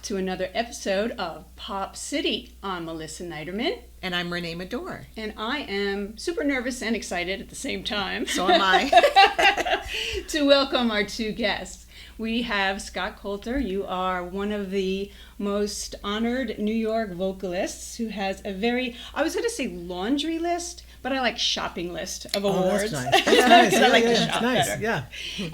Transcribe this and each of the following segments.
to another episode of Pop City. I'm Melissa Niederman. And I'm Renee Medor. And I am super nervous and excited at the same time. So am I. To welcome our two guests. We have Scott Coulter. You are one of the most honored New York vocalists who has a very, I was going to say laundry list, but I like shopping list of awards. Oh, that's nice. That's nice. I like yeah, to shop that's nice. better. Yeah.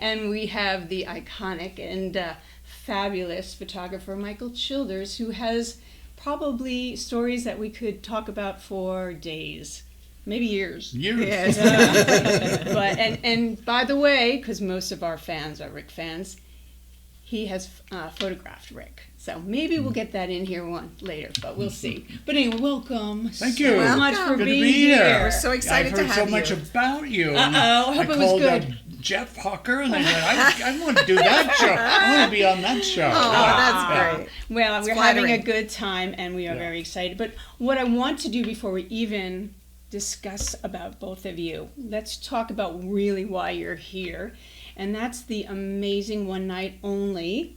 And we have the iconic and fabulous photographer Michael Childers, who has probably stories that we could talk about for days, maybe years. Yes. But and by the way, because most of our fans are Rick fans, he has photographed Rick. So maybe we'll get that in here later, but we'll see. But anyway, welcome. Thank you. So much for Good being to be here. We're so excited to have you. I've heard so much about you. I hope it was called good. Jeff Hucker, and I said, I want to do that show. I want to be on that show. Oh, that's great. Well, It's we're flattering. having a good time, and we are very excited. But what I want to do before we even discuss about both of you, let's talk about really why you're here. And that's the amazing One Night Only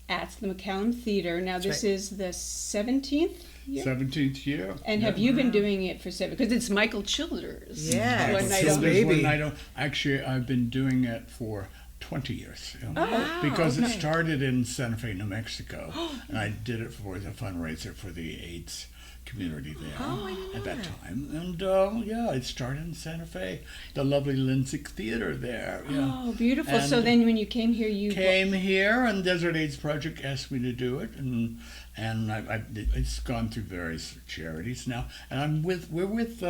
at the McCallum Theater. Now, this is the 17th year? 17th year. And have you been doing it for 7? Because it's Michael Childers. Yes. One Night Childers, Only. One Night Only. Actually, I've been doing it for 20 years. Oh, because okay. it started in Santa Fe, New Mexico. And I did it for the fundraiser for the AIDS community there at that time. And it started in Santa Fe, the lovely Lindsay Theater there. Yeah. Oh, beautiful. And so then when you came here, you... came here, and Desert AIDS Project asked me to do it, and it's gone through various charities now, and we're with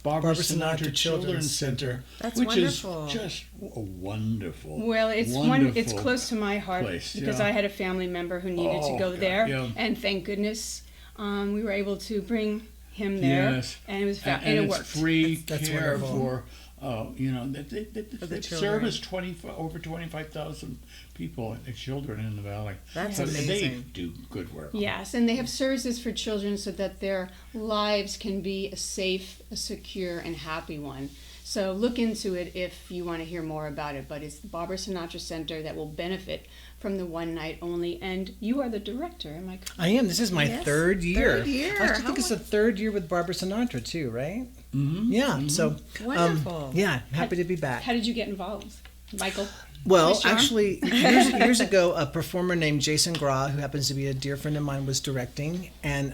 Barbara Sinatra Children's Center, That's which wonderful. is just a wonderful. Well, it's wonderful close to my heart place, because yeah. I had a family member who needed to go God, there, yeah. and thank goodness we were able to bring him there, Yes. and it was and it it's worked. free That's care wonderful. for they service 25,000 people, children in the valley. That's So amazing. They do good work. Yes, and they have services for children so that their lives can be a safe, a secure, and happy one. So look into it if you want to hear more about it. But it's the Barbara Sinatra Center that will benefit from the One Night Only. And you are the director, am I correct? I am. This is my third year. Third year. I still think it's the third year with Barbara Sinatra too, right? Mm-hmm. Yeah. Mm-hmm. So Wonderful. yeah, happy to be back. How did you get involved, Michael? Well, Nice job. actually, years ago, a performer named Jason Gra, who happens to be a dear friend of mine, was directing and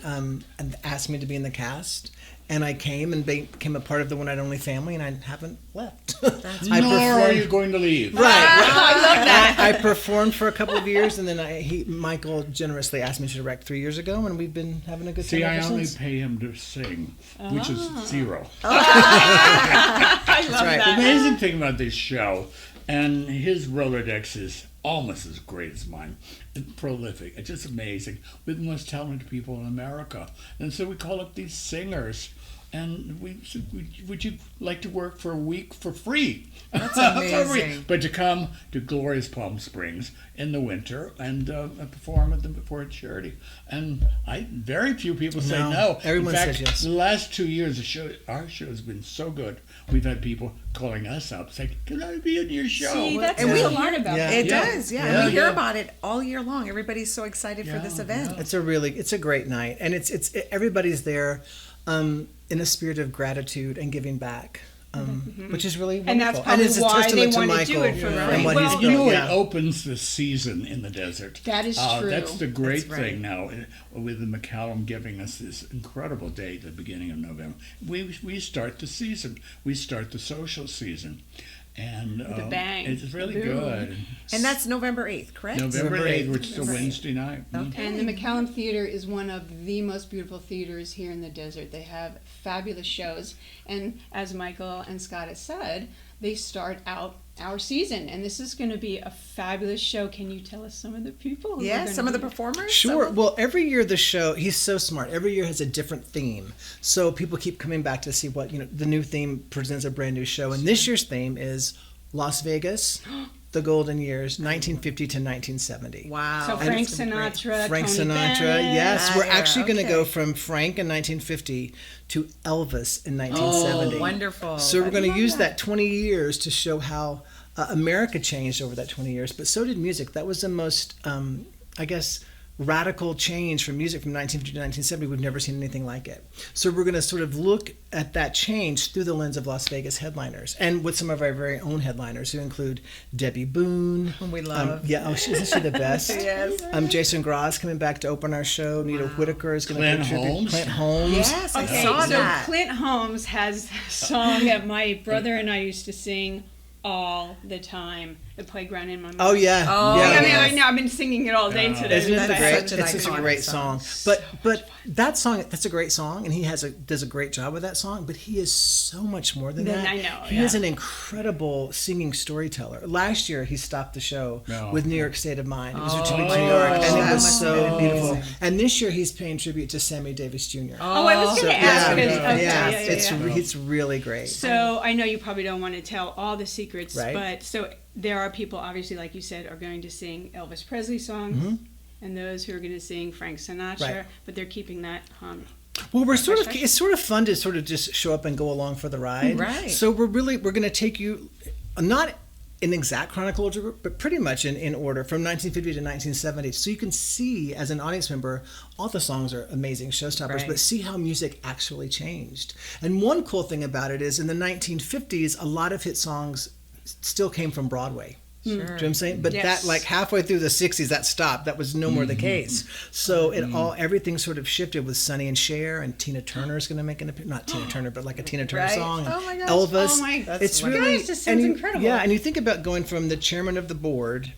asked me to be in the cast. And I came and became a part of the One Night Only family, and I haven't left. Nor are you going to leave. Right. I love that. I performed for a couple of years, and then Michael generously asked me to direct 3 years ago, and we've been having a good time See, ever I only since. pay him to sing, which is zero. I love right. The that. amazing thing about this show, and his Rolodex is almost as great as mine. It's prolific. It's just amazing. We're the most talented people in America. And so we call up these singers. And we said, would you like to work for a week for free? That's For free. amazing. But to come to glorious Palm Springs in the winter and perform at them for a charity. And very few people say no. Everyone in fact, says yes. The last 2 years, our show has been so good. We've had people calling us up saying, "Can I be in your show?" See, that's And what we I learn about Yeah. that. It Yeah. does, yeah. Yeah, And we hear yeah. about it all year long. Everybody's so excited for this event. yeah. It's a great night, and it's everybody's there in a spirit of gratitude and giving back, which is really wonderful. And that's probably it's a why they testament to want to Michael do it for and free. what Well, he's You know, built. it Yeah. opens the season in the desert. That is true. That's the great That's right. thing now, with the McCallum giving us this incredible date at the beginning of November. We start the season. We start the social season. And With a bang. it's really Boom. good. And that's November 8th, correct? November 8th, which is a November 8th. Wednesday night. Okay. And the McCallum Theater is one of the most beautiful theaters here in the desert. They have fabulous shows. And as Michael and Scott has said, they start out our season. And this is going to be a fabulous show. Can you tell us some of the people? who are Yeah, gonna some of the be- performers? Sure. Some- Well, every year the show, he's so smart. Every year has a different theme. So people keep coming back to see what, the new theme presents a brand new show. And this year's theme is Las Vegas, the golden years, 1950 to 1970. Wow. So That's Frank gonna be great. Sinatra, Frank Tony Sinatra, Bennett. yes. We're Ah, actually going to okay. go from Frank in 1950 to Elvis in 1970. Oh, wonderful. So we're I going to love use that. that 20 years to show how America changed over that 20 years, but so did music. That was the most, I guess, radical change from music from 1950 to 1970. We've never seen anything like it. So we're going to sort of look at that change through the lens of Las Vegas headliners, and with some of our very own headliners, who include Debbie Boone. Whom we love. Isn't she the best? Yes. Jason Graz coming back to open our show. Nita Whitaker is going to Clint contribute. Holmes. Clint Holmes. Yes, I Okay, saw so that. Clint Holmes has a song that my brother and I used to sing all the time. The Playground in My Mind. Oh yeah. Oh, yeah. I mean, yes. right now I've been singing it all day today. Isn't it That's great? such an It's such a iconic great song. song. But that song, that's a great song, and he does a great job with that song. But he is so much more than that. I know, He yeah. is an incredible singing storyteller. Last year, he stopped the show No. with New York State of Mind. It was Oh, returning to New York, and it that was must so have been beautiful. amazing. And this year, he's paying tribute to Sammy Davis Jr. Oh, I was going to ask. Because, okay, yeah. It's really great. So I know you probably don't want to tell all the secrets, Right. but so there are people, obviously, like you said, are going to sing Elvis Presley songs, and those who are going to sing Frank Sinatra, Right. but they're keeping that Well, it's sort of fun to sort of just show up and go along for the ride. Right. So we're going to take you, not in exact chronological order, but pretty much in order from 1950 to 1970. So you can see, as an audience member, all the songs are amazing showstoppers, Right. but see how music actually changed. And one cool thing about it is in the 1950s, a lot of hit songs still came from Broadway. Sure. Do you know what I'm saying? But Yes. that, like halfway through the 60s, that stopped. That was no more the case. So everything sort of shifted with Sonny and Cher, and Tina Turner's going to make an appearance. Not Tina Turner, but like a Tina Turner Right. song. Oh my gosh. Elvis. Oh my- It's That's really Guys, this sounds and incredible. Yeah, and you think about going from the chairman of the board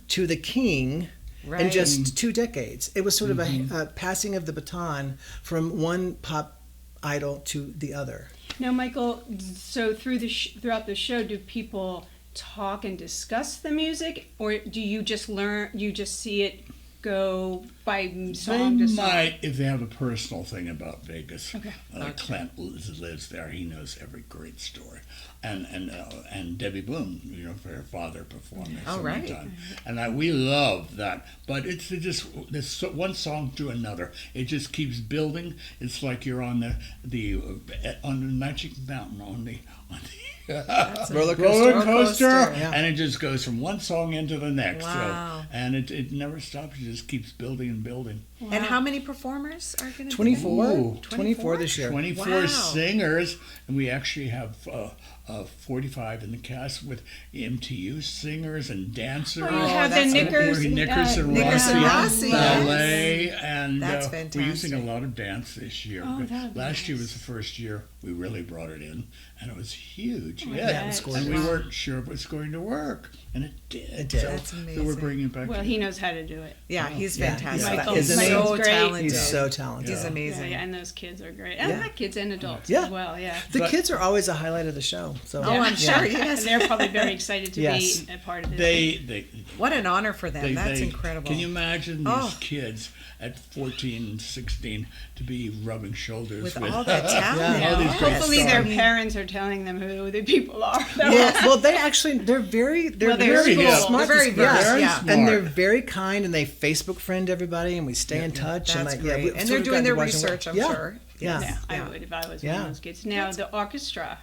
to the king in Right. just 2 decades. It was sort of a passing of the baton from one pop idol to the other. Now, Michael, so throughout the show, do people talk and discuss the music, or do you just see it go by song They to song? might, if they have a personal thing about Vegas. Okay. Clint lives there. He knows every great story. And Debbie Boone, her father performed there so many right. times. And we love that. But it's just this one song to another. It just keeps building. It's like you're on the Magic Mountain on the Roller roller coaster. coaster, Yeah. and it just goes from one song into the next. Wow. So, and it never stops. It just keeps building and building. And how many performers are going to 24. Ooh. 24 this year. 24 Wow. singers, and we actually have 45 in the cast with MTU singers and dancers. Oh, you have the that's Nickerson- Nickerson-Rossi, ballet, and That's we're using a fantastic. lot of dance this year. Oh, But that'd be last year nice. was the first year we really brought it in, and it was huge. Oh, I yeah, bet. It was and we gorgeous. weren't sure if it was going to work, and it did. It did. So, That's so we're amazing. bringing it back. Well, to he knows how to do it. Yeah, he's Yeah, fantastic. he's- Michael- He's Michael's so great. talented. He's so talented. He's amazing. Yeah, and those kids are great. And Yeah. not kids and adults Yeah. as well, yeah. The But- kids are always a highlight of the show. So Oh, I'm sure. Yes. And they're probably very excited to Yes. be a part of this. They What an honor for them. That's incredible. Can you imagine these Oh. kids at 14 and 16 to be rubbing shoulders With with all that talent. Yeah. all these great Hopefully their stars. parents are telling them who the people are. Well, they're very They're very cool. smart. They're very versed, Very yeah. smart. And they're very kind, and they Facebook friend everybody, and we stay in touch. That's and great. we've And sort they're of doing gotten their to watch them work. research, I'm Yeah. sure. Yeah. Yeah, I Yeah. would if I was Yeah. one of those kids. Now, the orchestra.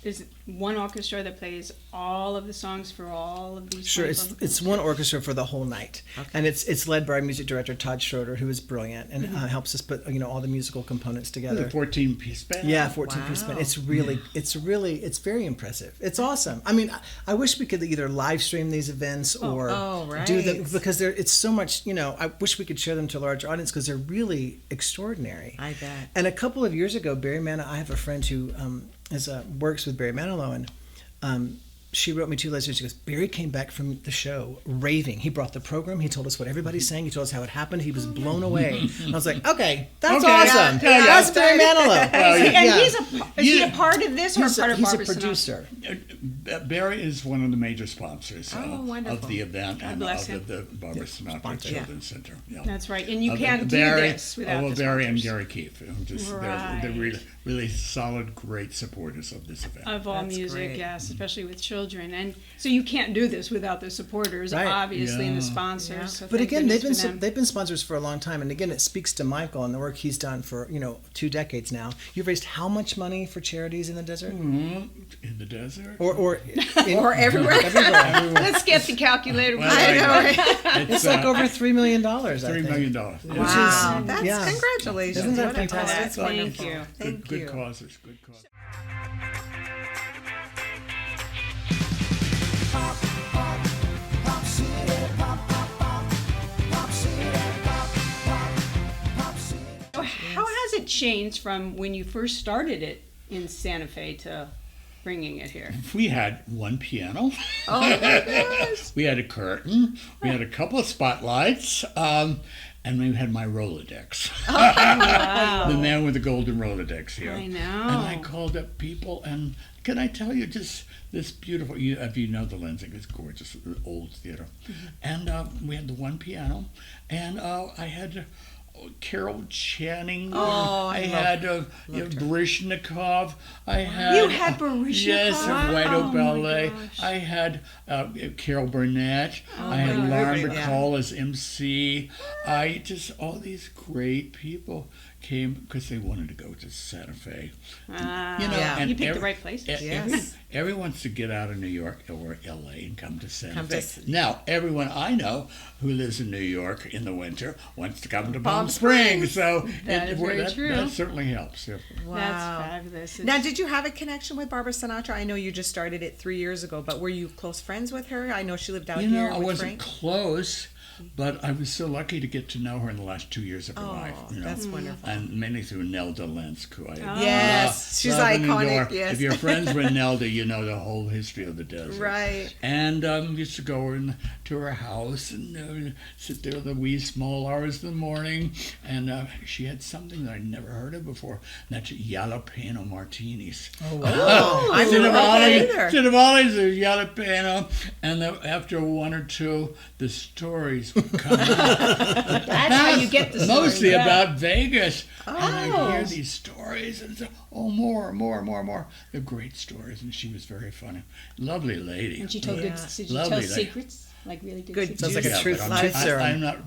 Is one orchestra that plays all of the songs for all of these. Sure, 24 it's one orchestra for the whole night, Okay. and it's led by our music director Todd Schroeder, who is brilliant and helps us put all the musical components The together. 14-piece band. Yeah, 14-piece band. Wow. It's very impressive. It's awesome. I mean, I wish we could either live stream these events or do them, right. because it's so much. I wish we could share them to a larger audience because they're really extraordinary. I bet. And a couple of years ago, Barry Manilow, I have a friend who works with Barry Manilow, and she wrote me 2 letters. She goes, Barry came back from the show raving. He brought the program. He told us what everybody's saying. He told us how it happened. He was blown away. And I was like, okay, that's Okay, awesome. yeah, That's Barry Manilow. And is he a part of this or He's a part a, of he's a Barbara Sinatra? producer. Barry is one of the major sponsors wonderful. of the event and bless of him. the Barbara Sinatra sponsor. Children's Center. Yeah. That's right, and you Of can't do Barry, this without the Barry and sponsors. Gary Keefe. They're Right. really, really solid, great supporters of this event. Of all That's music, great. yes, especially with children, and so you can't do this without the supporters, Right. obviously, and the Yeah. sponsors. Yeah. So But thank again, goodness for them. they've been sponsors for a long time, and again, it speaks to Michael and the work he's done for 2 decades now. You've raised how much money for charities in the desert, In the desert? or or everywhere. Let's get the calculator. Well, I know, right? It's like over $3 million. $3 million. Wow, Which is, that's congratulations. Isn't that What a fantastic? That's wonderful. Thank you. Thank Good you. causes. Good causes. How has it changed from when you first started it in Santa Fe to bringing it here? We had one piano. Oh my gosh. We had a curtain. We had a couple of spotlights. And we had my Rolodex. Wow. The man with the golden Rolodex here. I know. And I called up people, and can I tell you just this beautiful, if you know the Lansing, it's gorgeous, old theater. And we had the one piano, and I had Carol Channing. Oh, I had Baryshnikov. I had You had Baryshnikov? Yes, of White Oh, Oak my Ballet. gosh. I had Carol Burnett. I had my Lauren goodness. Bacall as MC. I just all these great people came because they wanted to go to Santa Fe. Yeah. You picked the right place. Yes. Everyone wants to get out of New York or LA and come to Santa Come Fe. to- Now, everyone I know who lives in New York in the winter wants to come to Palm Palm Springs. Springs. So That is very true. That certainly helps. Yeah. That's Wow. fabulous. Now, did you have a connection with Barbara Sinatra? I know you just started it 3 years ago, but were you close friends with her? I know she lived out You here know, I with wasn't Frank. close, but I was so lucky to get to know her in the last 2 years of her life. You know? That's wonderful. And mainly through Nelda Lensk, who I Yes, she's love and iconic, adore. yes. If you're friends with Nelda, you know the whole history of the desert. Right. And used to go to her house and sit there the wee small hours of the morning. And she had something that I'd never heard of before, and that's jalapeno martinis. Oh, wow. Oh, I Instead didn't of know that olives, either. instead of olives, there's jalapeno. And after one or two, the stories would come out. That's how you get the story. Mostly Yeah. about Vegas. And I'd Oh. hear these stories and say, more. They're great stories, and she was very funny. Lovely lady. And she told good. Yeah. Did you Lovely tell lady. secrets? Like really good. Good secrets? Sounds like a Yeah, truth but I'm serum.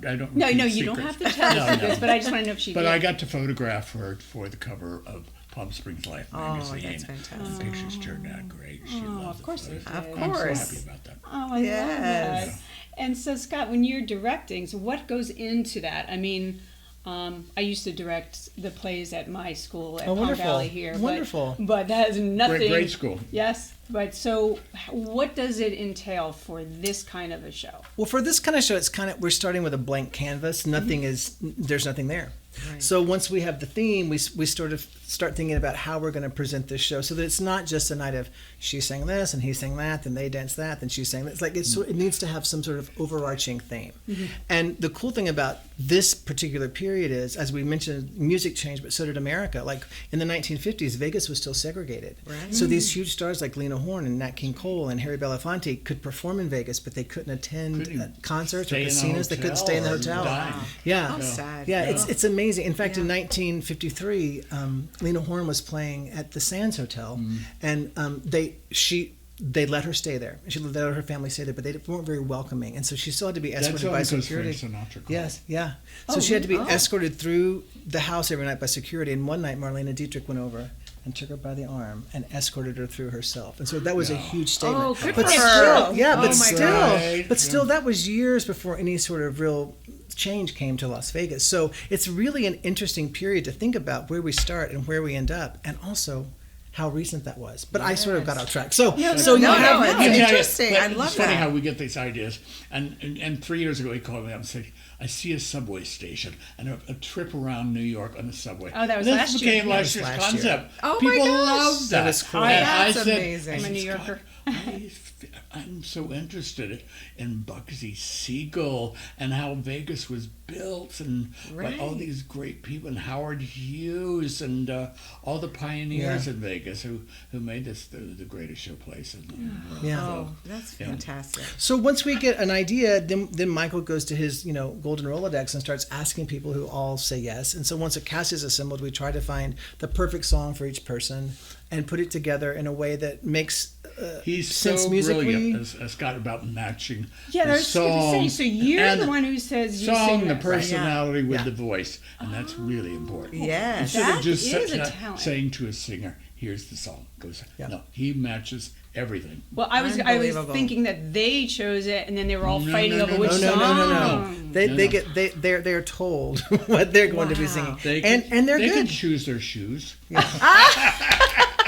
I don't No, repeat you don't secrets. have to tell No, secrets, no. but I just want to know if she But did. I got to photograph her for the cover of Palm Springs Life Oh, magazine. that's fantastic. The pictures turned out great. She loved of course the they photos. did. Of I'm course. so happy about that. Oh, I Yes. love that. And so, Scott, when you're directing, so what goes into that? I mean, I used to direct the plays at my school at Oh, Palm wonderful. Valley here. Wonderful. But that has nothing. Great school. Yes, but so what does it entail for this kind of a show? Well, for this kind of show, we're starting with a blank canvas. There's nothing there. Right. So once we have the theme, we sort of start thinking about how we're going to present this show, so that it's not just a night of she sang this and he sang that, and they danced that, and she sang that. It's like it needs to have some sort of overarching theme. And the cool thing about this particular period is, as we mentioned, music changed, but so did America. Like in the 1950s, Vegas was still segregated. Right. So these huge stars like Lena Horne and Nat King Cole and Harry Belafonte could perform in Vegas, but they couldn't attend Couldn't concerts or stay in a casinos. They couldn't stay in the hotel or hotel. dine. Yeah. How sad. Yeah, it's amazing. In fact, in Yeah. 1953, Lena Horne was playing at the Sands Hotel, and they let her stay there. She let her family stay there, but they weren't very welcoming, and so she still had to be That's escorted only by because security. Frank Sinatra called. Yes, yeah. So she had to be escorted through the house every night by security. And one night, Marlene Dietrich went over and took her by the arm and escorted her through herself. And so that was a huge statement. Oh, good but for still, her. yeah, Oh but my still, gosh. but still, that was years before any sort of real change came to Las Vegas. So it's really an interesting period to think about where we start and where we end up, and also how recent that was. But I sort of got off track. So you no, have it's I tell you, interesting. I love it's funny that. how we get these ideas. And 3 years ago, he called me up and said, I see a subway station and a trip around New York on the subway. Oh, that was this last year. became That last was year's last year. concept. Oh, my People gosh. love that. That is cool. And That's I said, amazing. I'm a New Scott, Yorker. I'm so interested in Bugsy Siegel and how Vegas was built, and by all Right. these great people, and Howard Hughes, and all the pioneers Yeah. in Vegas who made this the greatest show place in the world. Yeah. Oh, that's fantastic. So once we get an idea, then Michael goes to his golden Rolodex and starts asking people who all say yes. And so once a cast is assembled, we try to find the perfect song for each person. and put it together in a way that makes He's sense so musically. brilliant, as Scott, about matching Yeah, the I was going to say. song So you're and the one who says you song, sing the this. personality with Yeah. the voice, and that's really important. Yes. Instead That of just is a talent. saying to a singer, "Here's the song," goes. Yeah. No, he matches everything. Well, I was Unbelievable. thinking that they chose it, and then they were all No, fighting no, over no, which No, no, song. no, no, no. They No, they no. get they're told what they're going to be Wow. singing, They and they're they can good. choose their shoes.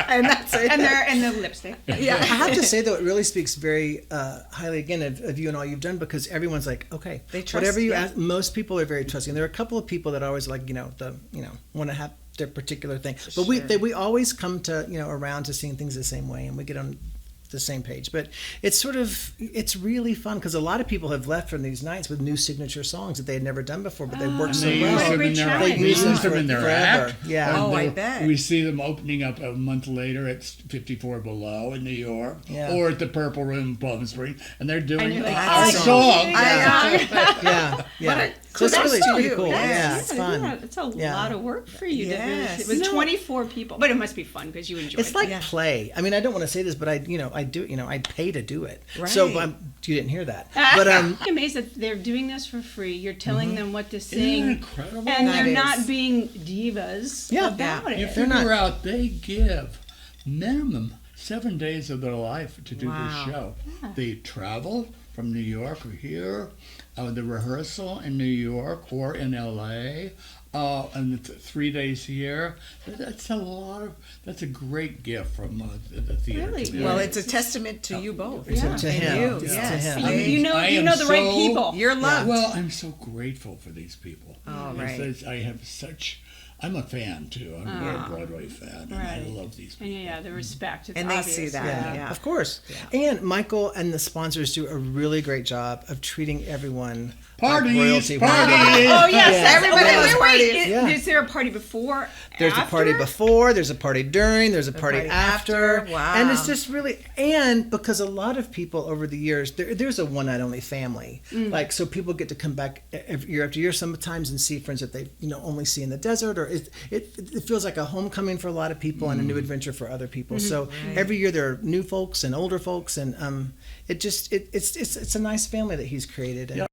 And that's it. And the lipstick. I have to say though, it really speaks very highly again of you and all you've done, because everyone's like, okay, They trust, whatever you yeah. ask. Most people are very trusting. There are a couple of people that always like want to have their particular thing, but we always come to around to seeing things the same way, and we get on the same page. But it's really fun, because a lot of people have left from these nights with new signature songs that they had never done before, but they worked And so they use well. them Great in their, challenge. they use them for in their forever. act. Yeah. Oh, I they'll- bet. We see them opening up a month later at 54 Below in New York, Yeah. or at the Purple Room in Palm Springs, and they're doing you're like, our "Oh, song. Yeah. So it's kudos really to pretty you. cool. Yes. Yeah, it's fun. It's a Yeah. lot of work for you. Yes. It was No. 24 people, but it must be fun because you enjoy It's it. like Yeah. play. I mean, I don't want to say this, but I do. I pay to do it. So Right. you didn't hear that, but I'm amazed that they're doing this for free. You're telling them what to Isn't sing, that incredible? and That they're is. not being divas Yeah. about You it. They're not- figure out they give minimum 7 days of their life to do Wow. this show. They travel from New York or here, the rehearsal in New York or in LA, and it's 3 days here. That's a great gift from the theater. Really? community. Well, it's a testament to you both. Yeah. to And him. you, It's yes. to him. I mean, You know I am the right so- people. You're loved. Well, I'm so grateful for these people. Oh, Because I have I'm a fan too. I'm a Broadway fan, and I Right. love these people. And yeah, the respect. It's And they obvious. see that. Yeah. Of course. And Michael and the sponsors do a really great job of treating everyone Parties, like royalty. parties. Oh yes, Yeah. Everybody wait, has wait, wait. parties. Yeah. Is there a party before? There's a party after? before, there's a party during, there's a party party after. after. Wow. And it's just really, and because a lot of people over the years, there's a one night only family. Like, so people get to come back year after year sometimes and see friends that they only see in the desert, or it feels like a homecoming for a lot of people and a new adventure for other people. So every year there are new folks and older folks, and it's a nice family that he's created. And,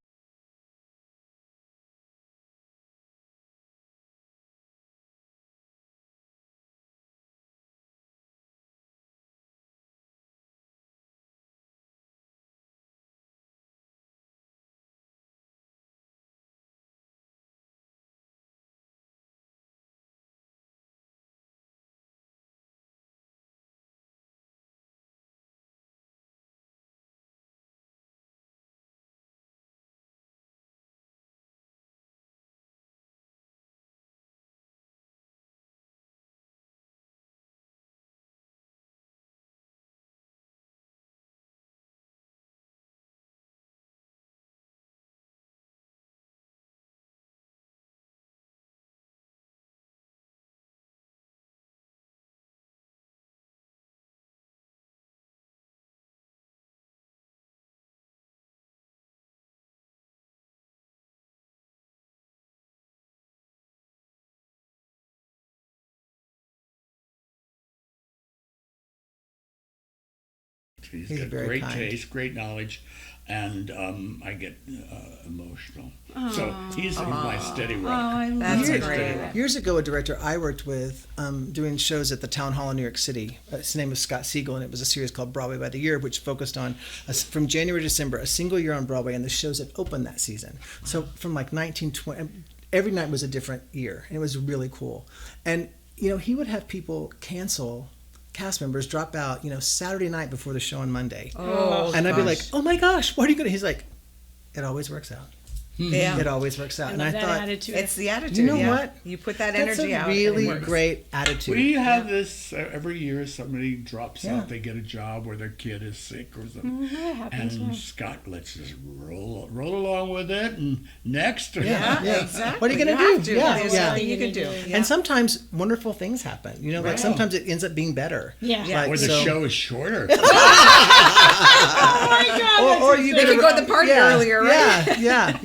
He's He's got very great kind. taste, great knowledge, and I get emotional. So he's my steady rock. That's Steady great. rock. Years ago, a director I worked with doing shows at the Town Hall in New York City. His name was Scott Siegel, and it was a series called Broadway by the Year, which focused on, from January to December, a single year on Broadway, and the shows that opened that season. So from like 1920, every night was a different year, and it was really cool. And, he would have people cancel, cast members drop out, Saturday night before the show on Monday. Oh, And I'd be gosh. like, oh my gosh, what are you going to? He's like, it always works out. Yeah. It always works out. I And love I that thought, attitude. It's the attitude. You know yeah. what? You put that that's energy a out. and it really works. great attitude. We have this every year. Somebody drops Yeah. out. They get a job, or their kid is sick, or something. that happens, And yeah. Scott lets us roll along with it. And next, Yeah, Yeah. exactly. What are you gonna have do? to. Yeah, There's yeah. nothing you can do. Yeah. And sometimes wonderful things happen. Like Right. sometimes it ends up being better. Yeah. Like, or the so- show is shorter. Oh my God, Or you They get could a- go to the party yeah, earlier, right? Yeah.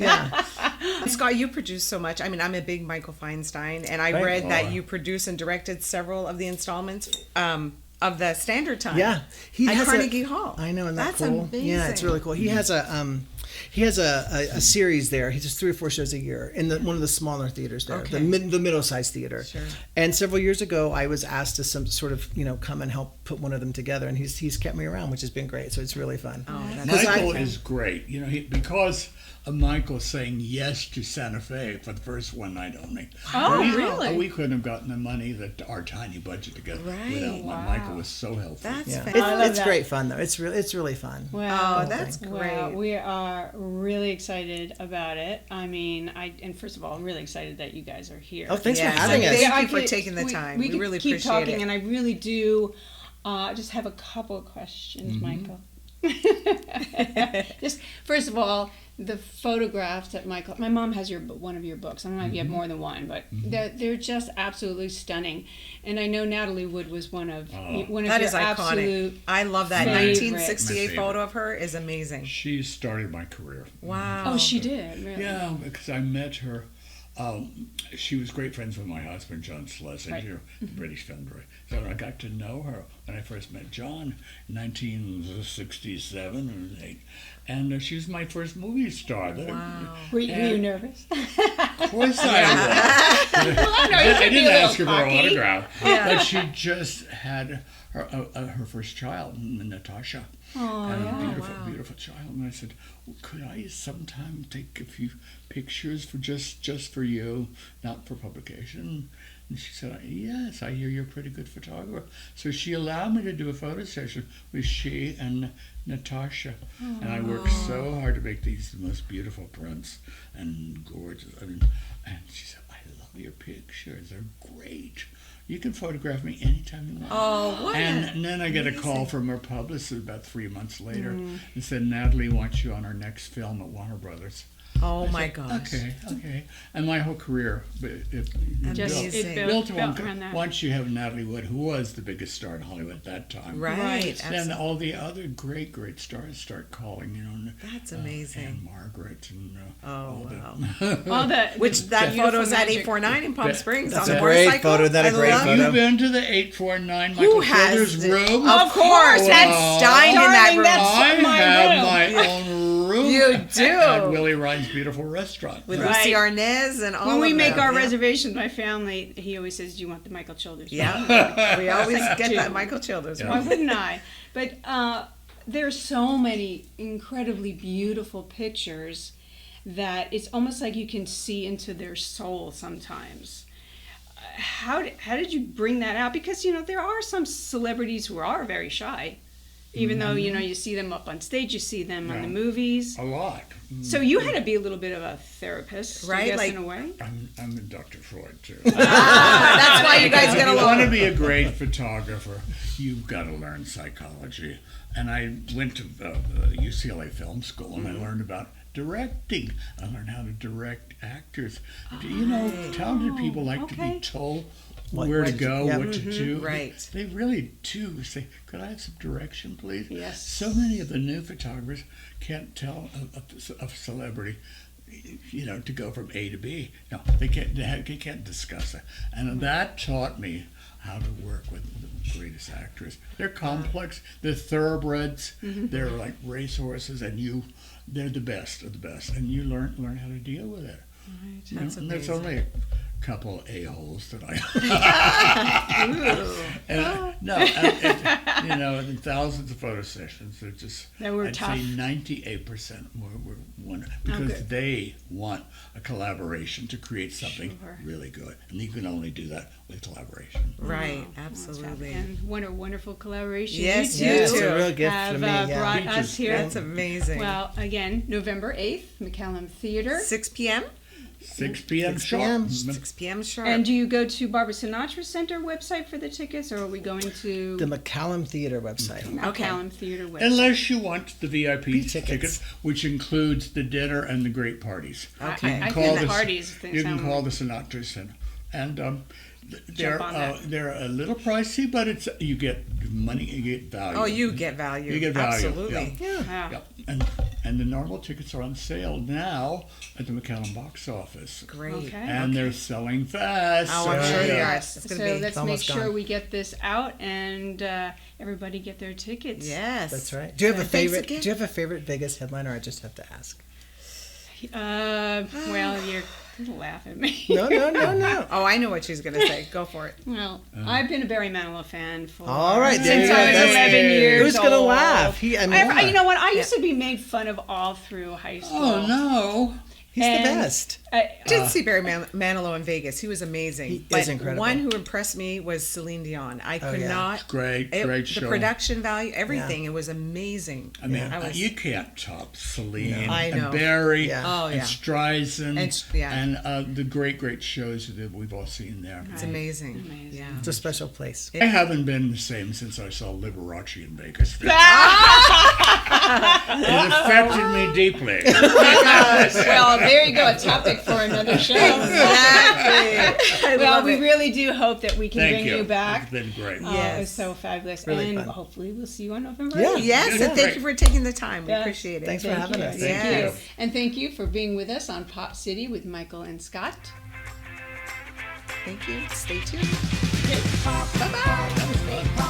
Scott, you produce so much. I mean, I'm a big Michael Feinstein, and I Right. read that you produce and directed several of the installments of the Standard Time. Yeah, he at has Carnegie Hall. I know, and that's That's cool. Yeah, it's amazing. really cool. He has a series there. He does 3 or 4 shows a year in one of the smaller theaters there, Okay. the middle-sized theater. Sure. And several years ago, I was asked to sort of come and help put one of them together, and he's kept me around, which has been great. So it's really fun. Oh, that's 'Cause Michael is great. Because of Michael saying yes to Santa Fe for the first one night only. Oh, really? We couldn't have gotten the money that our tiny budget together Right. without Michael was so helpful. That's Yeah, fantastic. I love it's that. great fun though. It's really fun. Wow. Oh, that's great. Wow, we are really excited about it. I mean, and first of all, I'm really excited that you guys are here. Oh, thanks Yes, for having and us. thank I you for could- taking the time. We could really keep appreciate talking, it. and I really do. Just have a couple of questions, Michael. Just first of all, the photographs that Michael. My mom has one of your books. I don't know if you have more than one, but they're just absolutely stunning. And I know Natalie Wood was one of That your is iconic. absolute. I love that favorite. 1968 My photo favorite. of her is amazing. She started my career. Wow. Oh, she did. Really? Yeah, because I met her. She was great friends with my husband, John Schlesinger, the British film director. So I got to know her when I first met John in 1967 or 8. And she was my first movie star. Wow. Were you nervous? Of course I was. I didn't ask her for her autograph. But she just had her first child, Natasha. And a beautiful, beautiful child. And I said, well, could I sometime take a few pictures for just for you, not for publication? And she said, yes, I hear you're a pretty good photographer. So she allowed me to do a photo session with she and Natasha. And I worked so hard to make these most beautiful prints and gorgeous. And she said, I love your pictures. They're great. You can photograph me anytime you want. Oh, what? And then I get a call from her publicist about 3 months later and said, Natalie wants you on our next film at Warner Brothers. Oh I my said, gosh. Okay. And my whole career, Amazing. built on around that. once you have Natalie Wood, who was the biggest star in Hollywood at that time. Right. Then Absolutely. all the other great stars start calling, That's amazing. And Margaret and Oh, wow. All the Which that beautiful photo's at magic. 849 in Palm That- Springs that's on a the great motorcycle. photo. That a I great love photo. You've been to the 849 Who Michael has Schiller's it? room? Of course, that's dying in that Darling, room. that's- I my have room. my own room. You do. At Willie Ryan's beautiful restaurant. With Right. Lucy Arnez and all When we of make them. our Yeah. reservations, my family, he always says, "Do you want the Michael Childers?" Yeah, we always get Dude. that Michael Childers. Yeah. Why wouldn't I? But there's so many incredibly beautiful pictures that it's almost like you can see into their soul sometimes. How did you bring that out? Because there are some celebrities who are very shy, even though you see them up on stage, you see them on the movies. A lot. So you had to be a little bit of a therapist, I Right, guess, like- in a way. I'm a Dr. Freud, too. That's why you guys If get you want to along. be a great photographer, you've got to learn psychology. And I went to UCLA Film School, and I learned about directing. I learned how to direct actors. Talented people like to be told where to go, yeah. what to do. Right. They really do say, could I have some direction, please? Yes. So many of the new photographers can't tell a celebrity, to go from A to B. No, they can't discuss it. And that taught me how to work with the greatest actors. They're complex. They're thoroughbreds. They're like racehorses, and they're the best of the best. And you learn how to deal with it. Right. That's And there's amazing. only a couple of a-holes that I and thousands of photo sessions. They're just That were I'd tough. say 98% were one because good. they want a collaboration to create something Sure. really good, and you can only do that with collaboration. Right, That's absolutely. And what a wonderful collaboration. Yes, you you two it's too. a real gift have for me. Yeah. brought Peaches. us here. That's amazing. Well, again, November 8th, McCallum Theater. 6 p.m. 6 p.m. 6 sharp. p.m. 6 p.m. sharp. And do you go to Barbara Sinatra Center website for the tickets, or are we going to The McCallum Theater website. McCallum Theater website? Unless you want the VIP tickets. tickets, which includes the dinner and the great parties. Okay. I Call think the the- parties. You can call the Sinatra Center, and they're on that. they're a little pricey, but you get money, you get value. Oh, you get value. You get value. Absolutely. Yeah. Wow. Yeah. And and the normal tickets are on sale now at the McAllen box office. Great. Okay. And they're selling fast. Oh, I'm So, sure they yeah. are. It's So gonna be. let's make almost sure gone. we get this out and everybody get their tickets. Yes. That's right. Do you have a Thanks favorite? again. Do you have a favorite Vegas headliner? I just have to ask. Well, you're gonna laugh at me. No, no, no, no. Oh, I know what she's gonna say. Go for it. Well, I've been a Barry Manilow fan for All right, there since you go. I was That's- 11 years Who's gonna old. laugh? You You know what? I used to be made fun of all through high school. Oh no! He's And the best. I did see Barry Manilow in Vegas. He was amazing. He but is incredible. one who impressed me was Celine Dion. I could yeah. not. Great The show. production value, everything. It was amazing. I mean, I was- you can't top Celine I know. and Barry Yeah. Oh, and yeah. Streisand And the great shows that we've all seen there. It's amazing. Amazing. Yeah. It's a special place. I haven't been the same since I saw Liberace in Vegas. It affected me deeply. Well, there you go. A topic for another show. Exactly. I Well, love we it. really do hope that we can Thank bring you back. It's been great. Oh, Yes. it's so fabulous. Really and fun. hopefully we'll see you on November Yeah. 8th. Yes, Yeah. and thank you for taking the time. We Yes. appreciate it. Thanks for having us. Thank Yes. you. And thank you for being with us on Pop City with Michael and Scott. Thank you. Stay tuned. Bye-bye.